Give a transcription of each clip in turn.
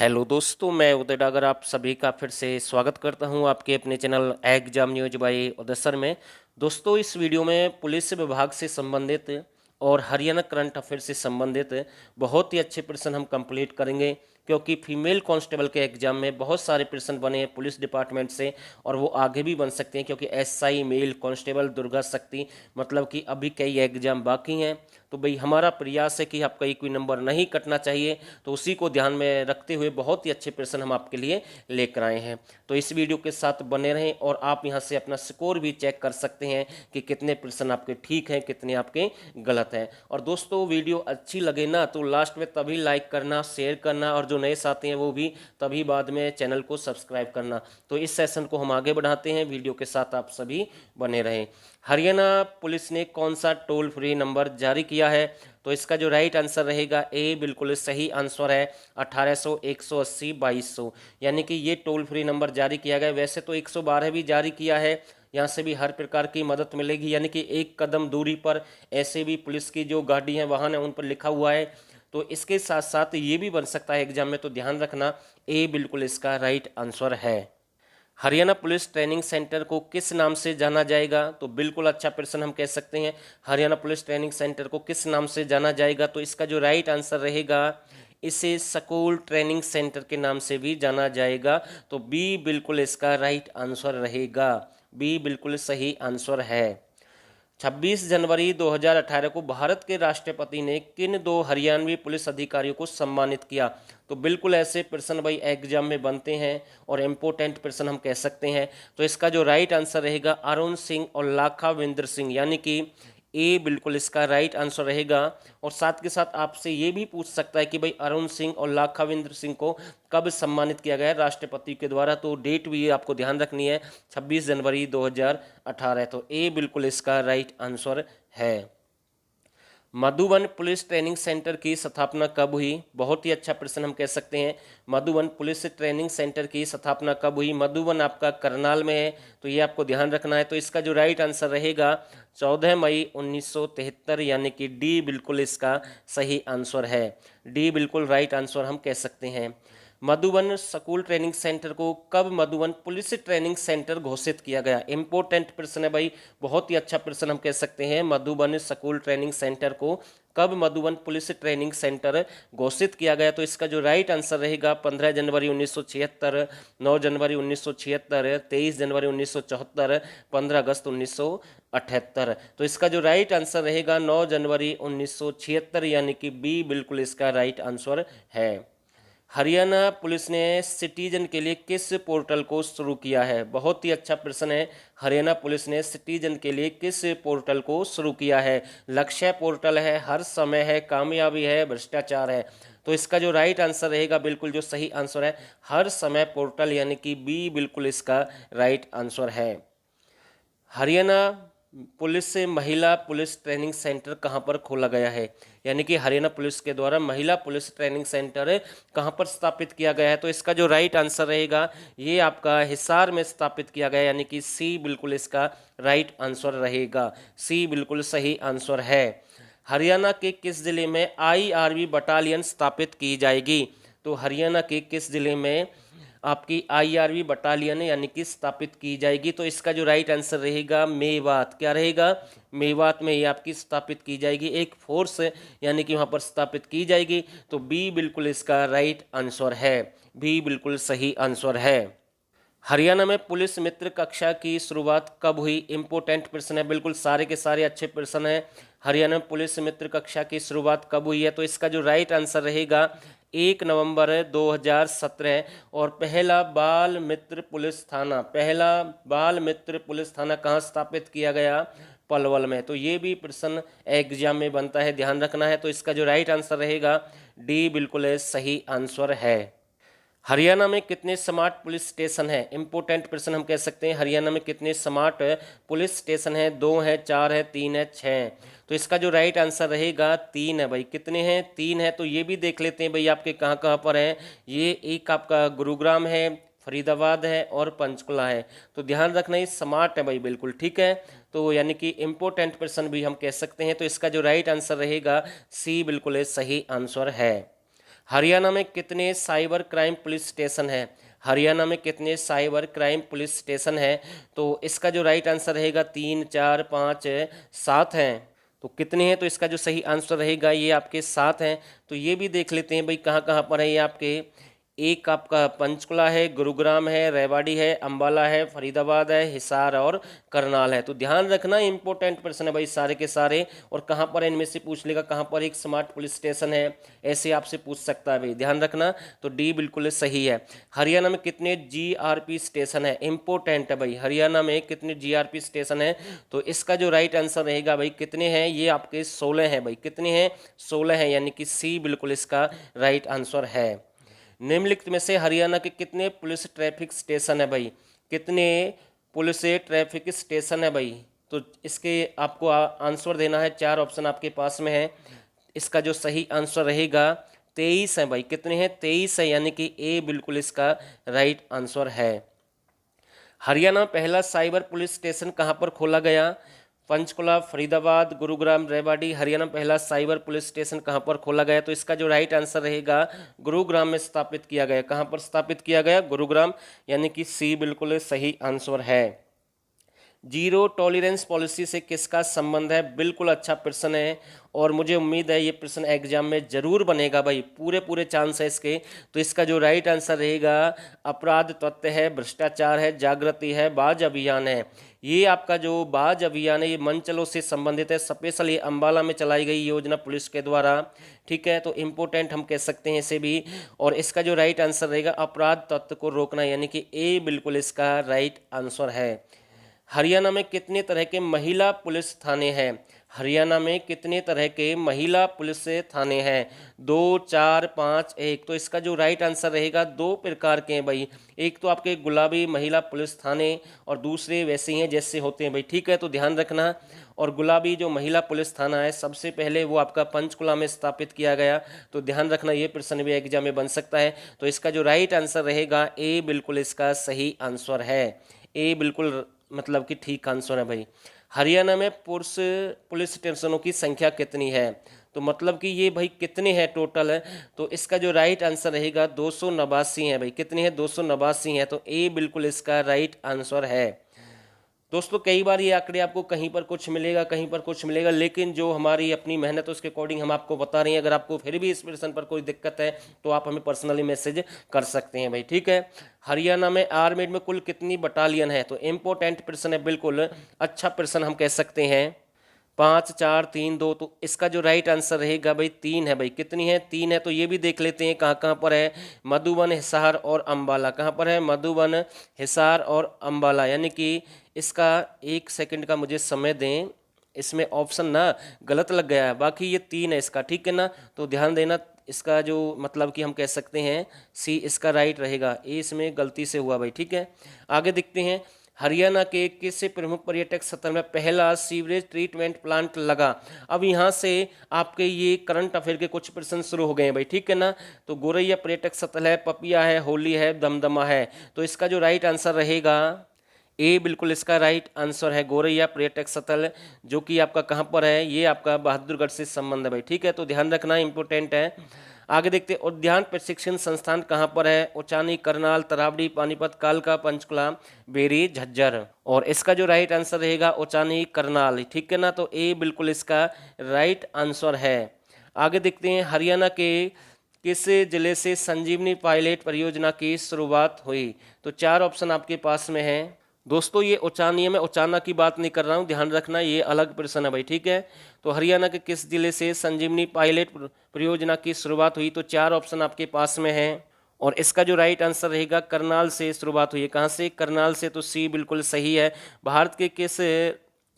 Hello दोस्तों, मैं उदय डागर आप सभी का फिर से स्वागत करता हूं आपके अपने चैनल एग्जाम न्यूज बाय उदय सर में। दोस्तों, इस वीडियो में पुलिस विभाग से संबंधित और हरियाणा करंट अफेयर से संबंधित बहुत ही अच्छे प्रश्न हम कंप्लीट करेंगे, क्योंकि फीमेल कांस्टेबल के एग्जाम में बहुत सारे प्रश्न बने हैं पुलिस डिपार्टमेंट से और वो आगे भी बन सकते हैं, क्योंकि एसआई मेल कांस्टेबल दुर्गा शक्ति मतलब कि अभी कई एग्जाम बाकी हैं। तो भाई हमारा प्रयास है कि आपका कोई नंबर नहीं कटना चाहिए, तो उसी को ध्यान में रखते हुए बहुत ही अच्छे प्रश्न हम आपके लिए लेकर आए हैं। तो इस वीडियो के साथ बने रहें और आप यहां से अपना स्कोर भी चेक कर सकते हैं कि कितने प्रश्न आपके ठीक हैं, कितने आपके गलत हैं। और दोस्तों, वीडियो अच्छी लगे ना तो लास्ट में तभी लाइक करना, शेयर करना, और जो नए साथी हैं वो भी तभी बाद में चैनल को सब्सक्राइब करना। तो इस सेशन को हम आगे बढ़ाते हैं, वीडियो के साथ आप सभी बने रहें। हरियाणा पुलिस ने कौन सा टोल फ्री नंबर जारी किया है? तो इसका जो राइट आंसर रहेगा ए बिल्कुल सही आंसर है 1800 180 2200, यानी कि ये टोल फ्री नंबर जारी किया गया। वैसे तो 112 भी जारी किया है, यहाँ से भी हर प्रकार की मदद मिलेगी, यानी कि एक कदम दूरी पर ऐसे भी पुलिस की जो गाड़ी हैं वाहन है उन पर लिखा हुआ है। तो इसके साथ साथ ये भी बन सकता है एग्जाम में, तो ध्यान रखना ए बिल्कुल इसका राइट आंसर है। हरियाणा पुलिस ट्रेनिंग सेंटर को किस नाम से जाना जाएगा? तो बिल्कुल अच्छा प्रश्न हम कह सकते हैं। हरियाणा पुलिस ट्रेनिंग सेंटर को किस नाम से जाना जाएगा? तो इसका जो राइट आंसर रहेगा, इसे स्कूल ट्रेनिंग सेंटर के नाम से भी जाना जाएगा। तो बी बिल्कुल इसका राइट आंसर रहेगा, बी बिल्कुल सही आंसर है। 26 जनवरी 2018 को भारत के राष्ट्रपति ने किन दो हरियाणवी पुलिस अधिकारियों को सम्मानित किया? तो बिल्कुल ऐसे प्रश्न भाई एग्जाम में बनते हैं और इम्पोर्टेंट प्रश्न हम कह सकते हैं। तो इसका जो राइट आंसर रहेगा अरुण सिंह और लाखाविंद्र सिंह, यानी कि ए बिल्कुल इसका राइट आंसर रहेगा। और साथ के साथ आपसे ये भी पूछ सकता है कि भाई अरुण सिंह और लाखाविंद्र सिंह को कब सम्मानित किया गया है राष्ट्रपति के द्वारा? तो डेट भी आपको ध्यान रखनी है, 26 जनवरी 2018। तो ए बिल्कुल इसका राइट आंसर है। मधुबन पुलिस ट्रेनिंग सेंटर की स्थापना कब हुई? बहुत ही अच्छा प्रश्न हम कह सकते हैं। मधुबन पुलिस ट्रेनिंग सेंटर की स्थापना कब हुई? मधुबन आपका करनाल में है, तो ये आपको ध्यान रखना है। तो इसका जो राइट आंसर रहेगा 14 मई 1973, यानी कि डी बिल्कुल इसका सही आंसर है। डी बिल्कुल राइट आंसर हम कह सकते हैं। मधुबन स्कूल ट्रेनिंग सेंटर को कब मधुबन पुलिस ट्रेनिंग सेंटर घोषित किया गया? इंपॉर्टेंट प्रश्न है भाई, बहुत ही अच्छा प्रश्न हम कह सकते हैं। मधुबन स्कूल ट्रेनिंग सेंटर को कब मधुबन पुलिस ट्रेनिंग सेंटर घोषित किया गया? तो इसका जो राइट आंसर रहेगा 15 जनवरी 1976, 9 जनवरी 1976, 23 जनवरी 1974, 15 अगस्त 1978। तो इसका जो राइट आंसर रहेगा 9 जनवरी 1976, यानी कि बी बिल्कुल इसका राइट आंसर है। हरियाणा पुलिस ने सिटीजन के लिए किस पोर्टल को शुरू किया है? बहुत ही अच्छा प्रश्न है। हरियाणा पुलिस ने सिटीजन के लिए किस पोर्टल को शुरू किया है? लक्ष्य पोर्टल है, हर समय है, कामयाबी है, भ्रष्टाचार है? तो इसका जो राइट आंसर रहेगा बिल्कुल जो सही आंसर है हर समय पोर्टल, यानी कि बी बिल्कुल इसका राइट आंसर है। हरियाणा पुलिस से महिला पुलिस ट्रेनिंग सेंटर कहां पर खोला गया है? यानी कि हरियाणा पुलिस के द्वारा महिला पुलिस ट्रेनिंग सेंटर कहां पर स्थापित किया गया है? तो इसका जो राइट आंसर रहेगा ये आपका हिसार में स्थापित किया गया, यानी कि सी बिल्कुल इसका राइट आंसर रहेगा। सी बिल्कुल सही आंसर है। हरियाणा के किस जिले में आईआरबी बटालियन स्थापित की जाएगी? तो हरियाणा के किस जिले में आपकी आईआरबी बटालियन यानी कि स्थापित की जाएगी? तो इसका जो राइट आंसर रहेगा मेवात। क्या रहेगा? मेवात में ये आपकी स्थापित की जाएगी, एक फोर्स यानी कि वहाँ पर स्थापित की जाएगी। तो बी बिल्कुल इसका राइट आंसर है, बी बिल्कुल सही आंसर है। हरियाणा में पुलिस मित्र कक्षा की शुरुआत कब हुई? इंपोर्टेंट प्रश्न है, बिल्कुल सारे के सारे अच्छे प्रश्न हैं। हरियाणा में पुलिस मित्र कक्षा की शुरुआत कब हुई है? तो इसका जो राइट आंसर रहेगा 1 नवंबर 2017। और पहला बाल मित्र पुलिस थाना, पहला बाल मित्र पुलिस थाना कहाँ स्थापित किया गया? पलवल में। तो ये भी प्रश्न एग्जाम में बनता है, ध्यान रखना है। तो इसका जो राइट आंसर रहेगा डी बिल्कुल सही आंसर है। हरियाणा में कितने स्मार्ट पुलिस स्टेशन हैं? इंपोर्टेंट प्रश्न हम कह सकते हैं। हरियाणा में कितने स्मार्ट पुलिस स्टेशन हैं? 2 है, 4 है, 3 है, 6 है? तो इसका जो राइट आंसर रहेगा 3 है भाई। कितने हैं? 3 है। तो ये भी देख लेते हैं भाई आपके कहाँ कहाँ पर हैं। ये एक आपका गुरुग्राम है, फरीदाबाद है और पंचकुला है। तो ध्यान रखना ये स्मार्ट है भाई, बिल्कुल ठीक है। तो यानी कि इंपोर्टेंट प्रश्न भी हम कह सकते हैं। तो इसका जो राइट आंसर रहेगा सी बिल्कुल सही आंसर है। हरियाणा में कितने साइबर क्राइम पुलिस स्टेशन है? हरियाणा में कितने साइबर क्राइम पुलिस स्टेशन है? तो इसका जो राइट आंसर रहेगा 3, 4, 5, 7 हैं। तो कितने हैं? तो इसका जो सही आंसर रहेगा ये आपके 7 हैं। तो ये भी देख लेते हैं भाई कहाँ कहाँ पर है ये आपके। एक आपका पंचकुला है, गुरुग्राम है, रेवाड़ी है, अंबाला है, फरीदाबाद है, हिसार और करनाल है। तो ध्यान रखना, इंपॉर्टेंट प्रश्न है भाई सारे के सारे। और कहाँ पर है इनमें से पूछ लेगा, कहाँ पर एक स्मार्ट पुलिस स्टेशन है, ऐसे आपसे पूछ सकता है भाई, ध्यान रखना। तो डी बिल्कुल सही है। हरियाणा में कितने जीआरपी स्टेशन है? इंपॉर्टेंट है भाई, हरियाणा में कितने जीआरपी स्टेशन है? तो इसका जो राइट आंसर रहेगा भाई कितने हैं, ये आपके 16 हैं भाई। कितने हैं? 16 हैं, यानी कि सी बिल्कुल इसका राइट आंसर है। निम्नलिखित में से हरियाणा के कितने पुलिस ट्रैफिक स्टेशन है भाई? कितने पुलिस ट्रैफिक स्टेशन है भाई? तो इसके आपको आंसर देना है, 4 ऑप्शन आपके पास में है। इसका जो सही आंसर रहेगा 23 है भाई। कितने हैं? 23 है, यानी कि ए बिल्कुल इसका राइट आंसर है। हरियाणा में पहला साइबर पुलिस स्टेशन कहाँ पर खोला गया? पंचकुला, फरीदाबाद, गुरुग्राम, रेवाड़ी। हरियाणा में पहला साइबर पुलिस स्टेशन कहाँ पर खोला गया? तो इसका जो राइट आंसर रहेगा गुरुग्राम में स्थापित किया गया। कहाँ पर स्थापित किया गया? गुरुग्राम, यानी कि सी बिल्कुल सही आंसर है। जीरो टॉलरेंस पॉलिसी से किसका संबंध है? बिल्कुल अच्छा प्रश्न है और मुझे उम्मीद है ये प्रश्न एग्जाम में जरूर बनेगा भाई, पूरे पूरे चांस है इसके। तो इसका जो राइट आंसर रहेगा अपराध तत्व है, भ्रष्टाचार है, जागृति है, बाज अभियान है। ये आपका जो बाज अभियान है ये मंचलों से संबंधित है, स्पेशल ये अंबाला में चलाई गई योजना पुलिस के द्वारा, ठीक है। तो इम्पोर्टेंट हम कह सकते हैं इसे भी। और इसका जो राइट आंसर रहेगा अपराध तत्व को रोकना, यानी कि ए बिल्कुल इसका राइट आंसर है। हरियाणा में कितने तरह के महिला पुलिस थाने हैं? हरियाणा में कितने तरह के महिला पुलिस थाने हैं? 2, 4, 5, 1। तो इसका जो राइट आंसर रहेगा 2 प्रकार के हैं भाई। एक तो आपके गुलाबी महिला पुलिस थाने और दूसरे वैसे ही हैं जैसे होते हैं भाई, ठीक है। तो ध्यान रखना। और गुलाबी जो महिला पुलिस थाना है सबसे पहले वो आपका पंचकुला में स्थापित किया गया। तो ध्यान रखना, ये प्रश्न भी एग्जाम में बन सकता है। तो इसका जो राइट आंसर रहेगा ए बिल्कुल इसका सही आंसर है। ए बिल्कुल मतलब कि ठीक आंसर है भाई। हरियाणा में पुरुष पुलिस स्टेशनों की संख्या कितनी है? तो मतलब कि ये भाई कितने हैं टोटल है? तो इसका जो राइट आंसर रहेगा 289 है भाई। कितने हैं? 289 है। तो ए बिल्कुल इसका राइट आंसर है। दोस्तों कई बार ये आंकड़े आपको कहीं पर कुछ मिलेगा, कहीं पर कुछ मिलेगा, लेकिन जो हमारी अपनी मेहनत है उसके अकॉर्डिंग हम आपको बता रहे हैं। अगर आपको फिर भी इस प्रश्न पर कोई दिक्कत है तो आप हमें पर्सनली मैसेज कर सकते हैं भाई, ठीक है। हरियाणा में आर्मी में कुल कितनी बटालियन है? तो इम्पोर्टेंट प्रश्न है, बिल्कुल अच्छा प्रश्न हम कह सकते हैं। 5, 4, 3, 2। तो इसका जो राइट आंसर रहेगा भाई 3 है भाई। कितनी है? 3 है। तो ये भी देख लेते हैं कहाँ कहाँ पर है। मधुबन, हिसार और अंबाला। कहाँ पर है? मधुबन, हिसार और अंबाला। यानी कि इसका 1 सेकंड का मुझे समय दें, इसमें ऑप्शन ना गलत लग गया है, बाकी ये 3 है इसका, ठीक है ना। तो ध्यान देना, इसका जो मतलब कि हम कह सकते हैं सी इसका राइट रहेगा। ए इसमें गलती से हुआ भाई, ठीक है। आगे देखते हैं। हरियाणा के किस प्रमुख पर्यटक स्थल में पहला सीवरेज ट्रीटमेंट प्लांट लगा? अब यहाँ से आपके ये करंट अफेयर के कुछ प्रश्न शुरू हो गए हैं भाई, ठीक है ना। तो गोरैया पर्यटक स्थल है, पपिया है, होली है, दमदमा है। तो इसका जो राइट आंसर रहेगा ए बिल्कुल इसका राइट आंसर है गोरैया पर्यटक स्थल, जो कि आपका कहाँ पर है? ये आपका बहादुरगढ़ से संबंध है भाई, ठीक है। तो ध्यान रखना, इंपॉर्टेंट है। आगे देखते हैं। उद्यान प्रशिक्षण संस्थान कहाँ पर है? उचानी, करनाल, तरावड़ी, पानीपत, कालका, पंचकुला, बेरी, झज्जर। और इसका जो राइट आंसर रहेगा उचानी, करनाल, ठीक है ना। तो ए बिल्कुल इसका राइट आंसर है। आगे देखते हैं। हरियाणा के किस जिले से संजीवनी पायलट परियोजना की शुरुआत हुई? तो 4 ऑप्शन आपके पास में है दोस्तों। ये उचानी है, मैं उचाना की बात नहीं कर रहा हूँ, ध्यान रखना, ये अलग प्रश्न है भाई, ठीक है। तो हरियाणा के किस जिले से संजीवनी पायलट परियोजना की शुरुआत हुई? तो 4 ऑप्शन आपके पास में है और इसका जो राइट आंसर रहेगा करनाल से शुरुआत हुई है। कहाँ से? करनाल से। तो सी बिल्कुल सही है। भारत के किस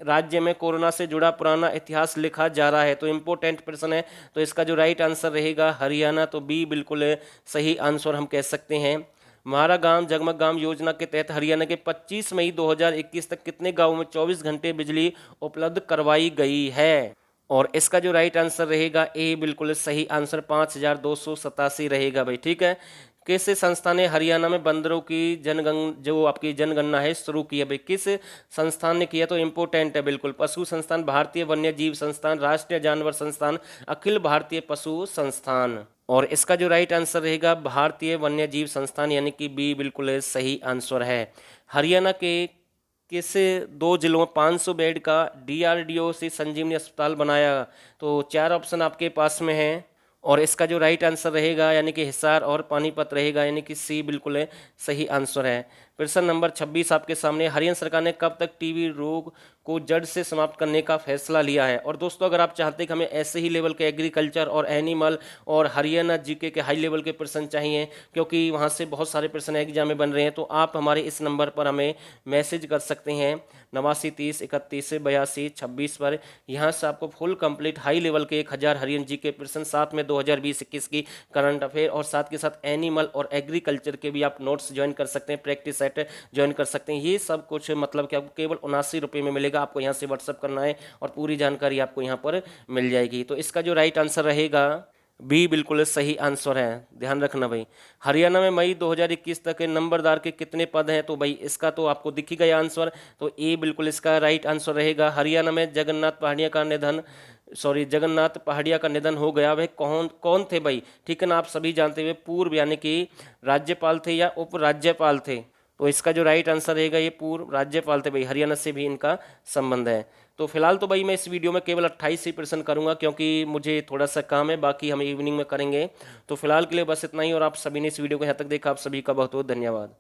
राज्य में कोरोना से जुड़ा पुराना इतिहास लिखा जा रहा है? तो इम्पोर्टेंट प्रश्न है। तो इसका जो राइट आंसर रहेगा हरियाणा। तो बी बिल्कुल सही आंसर हम कह सकते हैं। हमारा गांव जगमग गांव योजना के तहत हरियाणा के 25 मई 2021 तक कितने गांवों में 24 घंटे बिजली उपलब्ध करवाई गई है? और इसका जो राइट आंसर रहेगा ए बिल्कुल सही आंसर 5287 रहेगा भाई, ठीक है। किस संस्था ने हरियाणा में बंदरों की जो आपकी जनगणना है शुरू की है भाई? किस संस्थान ने किया? तो इम्पोर्टेंट है बिल्कुल। पशु संस्थान, भारतीय वन्य जीव संस्थान, राष्ट्रीय जानवर संस्थान, अखिल भारतीय पशु संस्थान। और इसका जो राइट आंसर रहेगा भारतीय वन्य जीव संस्थान, यानी कि बी बिल्कुल सही आंसर है। हरियाणा के किस दो जिलों में 500 बेड का डीआरडीओ से संजीवनी अस्पताल बनाया? तो चार ऑप्शन आपके पास में है, और इसका जो राइट आंसर रहेगा यानी कि हिसार और पानीपत रहेगा, यानी कि सी बिल्कुल है सही आंसर है। प्रश्न नंबर 26 आपके सामने, हरियाणा सरकार ने कब तक टीबी रोग को जड़ से समाप्त करने का फैसला लिया है? और दोस्तों अगर आप चाहते हैं कि हमें ऐसे ही लेवल के एग्रीकल्चर और एनिमल और हरियाणा जीके के हाई लेवल के प्रश्न चाहिए, क्योंकि वहाँ से बहुत सारे प्रश्न एग्जाम में बन रहे हैं, तो आप हमारे इस नंबर पर हमें मैसेज कर सकते हैं 8930318226 पर। यहाँ से आपको फुल कंप्लीट हाई लेवल के 1000 हरियाणा जीके प्रश्न, साथ में 2020-21 की करंट अफेयर, और साथ के साथ एनिमल और एग्रीकल्चर के भी आप नोट्स ज्वाइन कर सकते हैं, प्रैक्टिस सेट ज्वाइन कर सकते हैं। ये सब कुछ मतलब कि आपको केवल 79 रुपये में मिलेगा। आपको यहाँ से व्हाट्सअप करना है और पूरी जानकारी आपको यहाँ पर मिल जाएगी। तो इसका जो राइट आंसर रहेगा बी बिल्कुल सही आंसर है, ध्यान रखना भाई। हरियाणा में मई 2021 तक के नंबरदार के कितने पद हैं? तो भाई इसका तो आपको दिख ही गया आंसर, तो ए बिल्कुल इसका राइट आंसर रहेगा। हरियाणा में जगन्नाथ पहाड़िया का निधन हो गया। वह कौन कौन थे भाई? ठीक है ना, आप सभी जानते हुए पूर्व यानी कि राज्यपाल थे या उप राज्यपाल थे? तो इसका जो राइट आंसर रहेगा ये पूर्व राज्यपाल थे भाई। हरियाणा से भी इनका संबंध है। तो फिलहाल तो भाई मैं इस वीडियो में केवल 28 ही प्रश्न करूंगा, क्योंकि मुझे थोड़ा सा काम है, बाकी हम इवनिंग में करेंगे। तो फिलहाल के लिए बस इतना ही, और आप सभी ने इस वीडियो को यहाँ तक देखा, आप सभी का बहुत बहुत धन्यवाद।